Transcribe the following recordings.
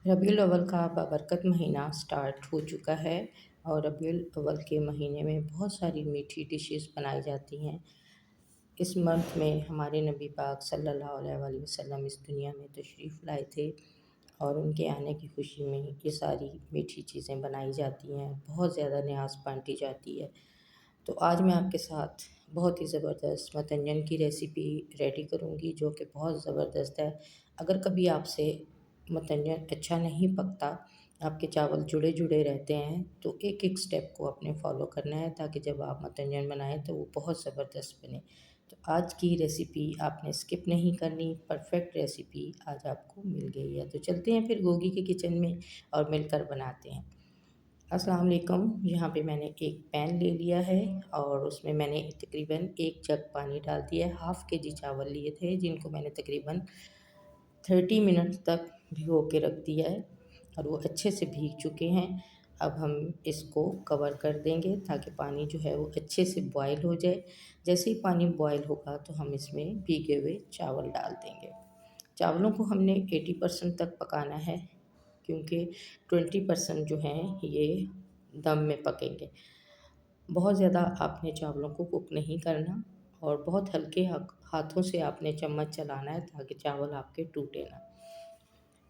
रबीउल अव्वल का बाबरकत महीना स्टार्ट हो चुका है और रबीउल अव्वल के महीने में बहुत सारी मीठी डिशेस बनाई जाती हैं। इस मंथ में हमारे नबी पाक सल्लल्लाहु अलैहि वसल्लम इस दुनिया में तशरीफ़ लाए थे और उनके आने की खुशी में ये सारी मीठी चीज़ें बनाई जाती हैं, बहुत ज़्यादा न्याज़ बाँटी जाती है। तो आज मैं आपके साथ बहुत ही ज़बरदस्त मतंजन की रेसिपी रेडी करूँगी जो कि बहुत ज़बरदस्त है। अगर कभी आपसे मतंजन अच्छा नहीं पकता, आपके चावल जुड़े-जुड़े रहते हैं, तो एक-एक स्टेप को आपने फ़ॉलो करना है ताकि जब आप मतंजन बनाएँ तो वो बहुत ज़बरदस्त बने। तो आज की रेसिपी आपने स्किप नहीं करनी, परफ़ेक्ट रेसिपी आज आपको मिल गई है। तो चलते हैं फिर गोगी के किचन में और मिलकर बनाते हैं। अस्सलाम वालेकुम। यहाँ पे मैंने एक पैन ले लिया है और उसमें मैंने तकरीबन 1 जग पानी डाल दिया है। हाफ़ केजी चावल लिए थे जिनको मैंने तकरीबन 30 मिनट तक भिगो के रख दिया है और वो अच्छे से भीग चुके हैं। अब हम इसको कवर कर देंगे ताकि पानी जो है वो अच्छे से बॉयल हो जाए। जैसे ही पानी बॉयल होगा तो हम इसमें भीगे हुए चावल डाल देंगे। चावलों को हमने 80% तक पकाना है क्योंकि 20% जो हैं ये दम में पकेंगे। बहुत ज़्यादा आपने चावलों को कुक नहीं करना और बहुत हल्के हाथों से आपने चम्मच चलाना है ताकि चावल आपके टूटे ना।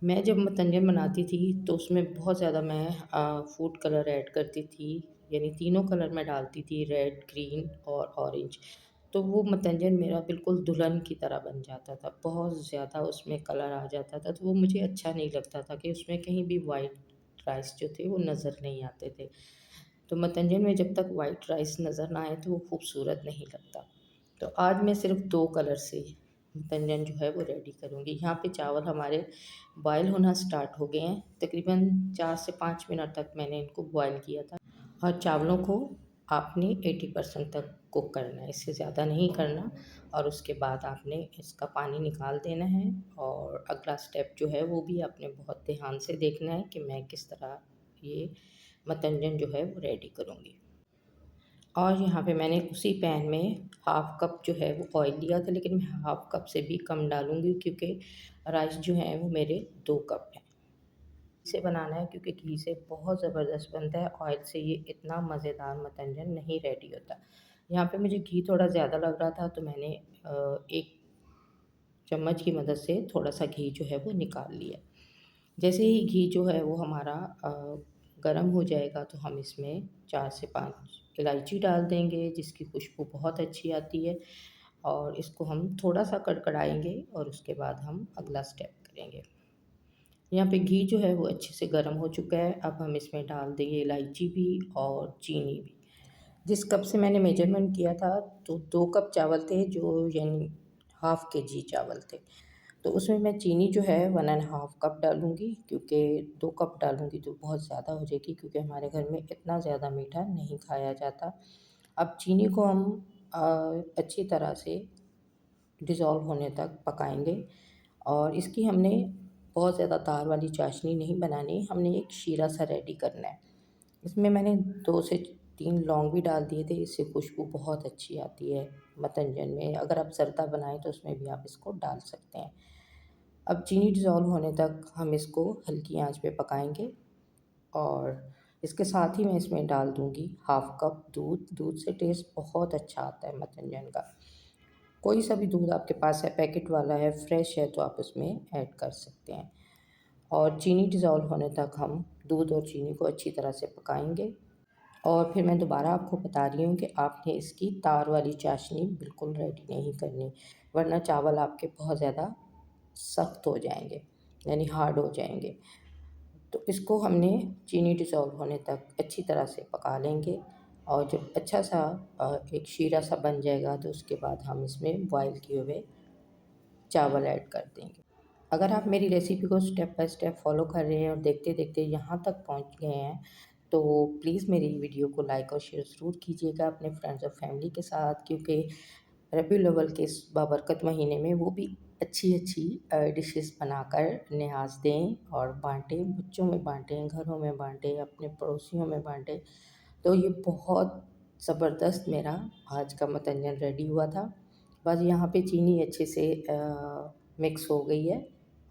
मैं जब मतंजन बनाती थी तो उसमें बहुत ज़्यादा मैं फूड कलर ऐड करती थी, यानी तीनों कलर मैं डालती थी, रेड, ग्रीन और ऑरेंज। तो वो मतंजन मेरा बिल्कुल दुल्हन की तरह बन जाता था, बहुत ज़्यादा उसमें कलर आ जाता था, तो वो मुझे अच्छा नहीं लगता था कि उसमें कहीं भी वाइट राइस जो थे वो नज़र नहीं आते थे। तो मतंजन में जब तक वाइट राइस नज़र ना आए तो वो खूबसूरत नहीं लगता। तो आज मैं सिर्फ़ 2 कलर से मतंजन जो है वो रेडी करूँगी। यहाँ पे चावल हमारे बॉयल होना स्टार्ट हो गए हैं। तकरीबन 4 से 5 मिनट तक मैंने इनको बॉयल किया था और चावलों को आपने 80% तक कुक करना है, इससे ज़्यादा नहीं करना। और उसके बाद आपने इसका पानी निकाल देना है और अगला स्टेप जो है वो भी आपने बहुत ध्यान से देखना है कि मैं किस तरह ये मतंजन जो है वो रेडी करूँगी। और यहाँ पे मैंने उसी पैन में हाफ़ कप जो है वो ऑयल लिया था, लेकिन मैं हाफ़ कप से भी कम डालूँगी क्योंकि राइस जो हैं वो मेरे 2 कप हैं। इसे बनाना है क्योंकि घी से बहुत ज़बरदस्त बनता है, ऑयल से ये इतना मज़ेदार मतंजन नहीं रेडी होता। यहाँ पे मुझे घी थोड़ा ज़्यादा लग रहा था तो मैंने 1 चम्मच की मदद से थोड़ा-सा घी जो है वो निकाल लिया। जैसे ही घी जो है वो हमारा गरम हो जाएगा तो हम इसमें 4 से 5 इलायची डाल देंगे जिसकी खुशबू बहुत अच्छी आती है और इसको हम थोड़ा-सा कड़कड़ाएँगे और उसके बाद हम अगला स्टेप करेंगे। यहाँ पे घी जो है वो अच्छे से गर्म हो चुका है, अब हम इसमें डाल देंगे इलायची भी और चीनी भी। जिस कप से मैंने मेजरमेंट किया था तो 2 कप चावल थे जो यानी हाफ़ केजी चावल थे। तो उसमें मैं चीनी जो है 1 एंड हाफ़ कप डालूँगी क्योंकि 2 कप डालूँगी तो बहुत ज़्यादा हो जाएगी क्योंकि हमारे घर में इतना ज़्यादा मीठा नहीं खाया जाता। अब चीनी को हम अच्छी तरह से डिज़ोल्व होने तक पकाएँगे और इसकी हमने बहुत ज़्यादा तार वाली चाशनी नहीं बनानी, हमने एक शीरा सा रेडी करना है। इसमें मैंने 2 से 3 लौंग भी डाल दिए थे, इससे खुशबू बहुत अच्छी आती है मतंजन में। अगर आप ज़र्दा बनाएँ तो उसमें भी आप इसको डाल सकते हैं। अब चीनी डिज़ोल्व होने तक हम इसको हल्की आंच पे पकाएँगे और इसके साथ ही मैं इसमें डाल दूँगी हाफ़ कप दूध। दूध से टेस्ट बहुत अच्छा आता है मतंजन का। कोई सा भी दूध आपके पास है, पैकेट वाला है, फ्रेश है तो आप उसमें ऐड कर सकते हैं। और चीनी डिज़ोल्व होने तक हम दूध और चीनी को अच्छी तरह से पकाएँगे। और फिर मैं दोबारा आपको बता रही हूँ कि आपने इसकी तार वाली चाशनी बिल्कुल रेडी नहीं करनी, वरना चावल आपके बहुत ज़्यादा सख्त हो जाएँगे, यानी हार्ड हो जाएँगे। तो इसको हमने चीनी डिज़ोल्व होने तक अच्छी तरह से पका लेंगे और जब अच्छा सा एक शीरा सा बन जाएगा तो उसके बाद हम इसमें बॉयल किए हुए चावल ऐड कर देंगे। अगर आप मेरी रेसिपी को स्टेप बाय स्टेप फ़ॉलो कर रहे हैं और देखते-देखते यहाँ तक पहुँच गए हैं, तो प्लीज़ मेरी वीडियो को लाइक और शेयर ज़रूर कीजिएगा अपने फ्रेंड्स और फैमिली के साथ क्योंकि रबीउल अव्वल के इस बाबरकत महीने में वो भी अच्छी-अच्छी डिशेज़ बनाकर नियाज़ दें और बाँटें, बच्चों में बाँटें, घरों में बाँटें, अपने पड़ोसियों में बाँटें। तो ये बहुत ज़बरदस्त मेरा आज का मतंजन रेडी हुआ था। बस यहाँ पे चीनी अच्छे से मिक्स हो गई है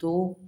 2